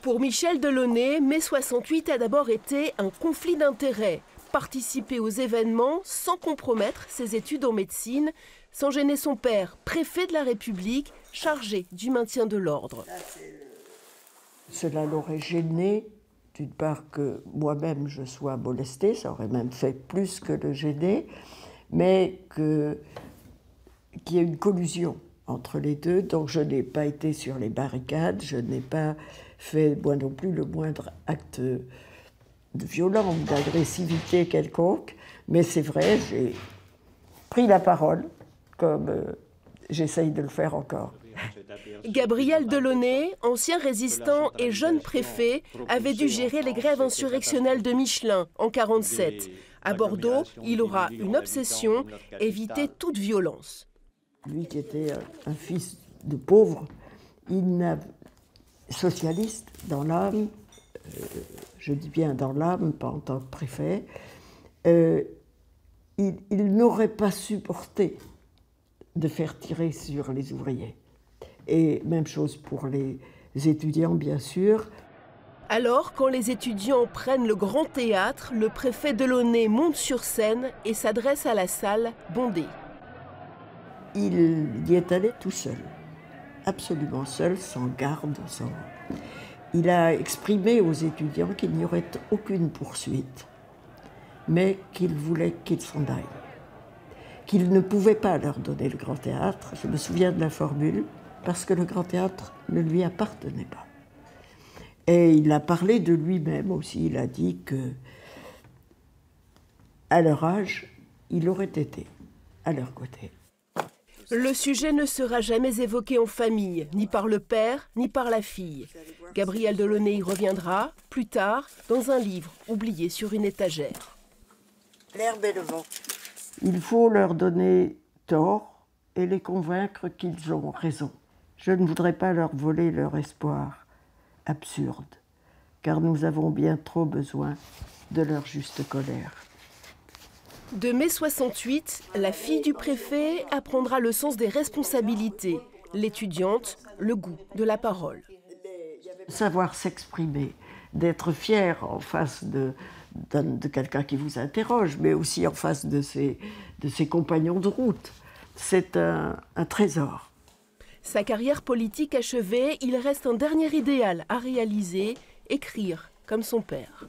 Pour Michel Delaunay, mai 68 a d'abord été un conflit d'intérêts. Participer aux événements sans compromettre ses études en médecine, sans gêner son père, préfet de la République, chargé du maintien de l'ordre. Cela l'aurait gêné, d'une part que moi-même je sois molestée, ça aurait même fait plus que le gêner, mais qu'il y ait une collusion entre les deux. Donc je n'ai pas été sur les barricades, je n'ai pas fait moi non plus le moindre acte de violence, d'agressivité quelconque, mais c'est vrai, j'ai pris la parole comme j'essaye de le faire encore. Gabriel Delaunay, ancien résistant et jeune préfet, avait dû gérer les grèves insurrectionnelles de Michelin en 1947. À Bordeaux, il aura une obsession, éviter toute violence. Lui qui était un fils de pauvre, socialiste dans l'âme, je dis bien dans l'âme, pas en tant que préfet, il n'aurait pas supporté de faire tirer sur les ouvriers. Et même chose pour les étudiants, bien sûr. Alors, quand les étudiants prennent le grand théâtre, le préfet Delaunay monte sur scène et s'adresse à la salle bondée. Il y est allé tout seul, absolument seul, sans garde, sans... Il a exprimé aux étudiants qu'il n'y aurait aucune poursuite, mais qu'il voulait qu'ils s'en aillent. Qu'il ne pouvait pas leur donner le grand théâtre, je me souviens de la formule, parce que le grand théâtre ne lui appartenait pas. Et il a parlé de lui-même aussi, il a dit que, à leur âge, il aurait été à leur côté. Le sujet ne sera jamais évoqué en famille, ni par le père, ni par la fille. Gabriel Delaunay y reviendra, plus tard, dans un livre oublié sur une étagère. L'herbe et le vent. Il faut leur donner tort et les convaincre qu'ils ont raison. Je ne voudrais pas leur voler leur espoir absurde, car nous avons bien trop besoin de leur juste colère. De mai 68, la fille du préfet apprendra le sens des responsabilités, l'étudiante, le goût de la parole. Savoir s'exprimer, d'être fier en face de quelqu'un qui vous interroge, mais aussi en face de ses compagnons de route, c'est un trésor. Sa carrière politique achevée, il reste un dernier idéal à réaliser, écrire comme son père.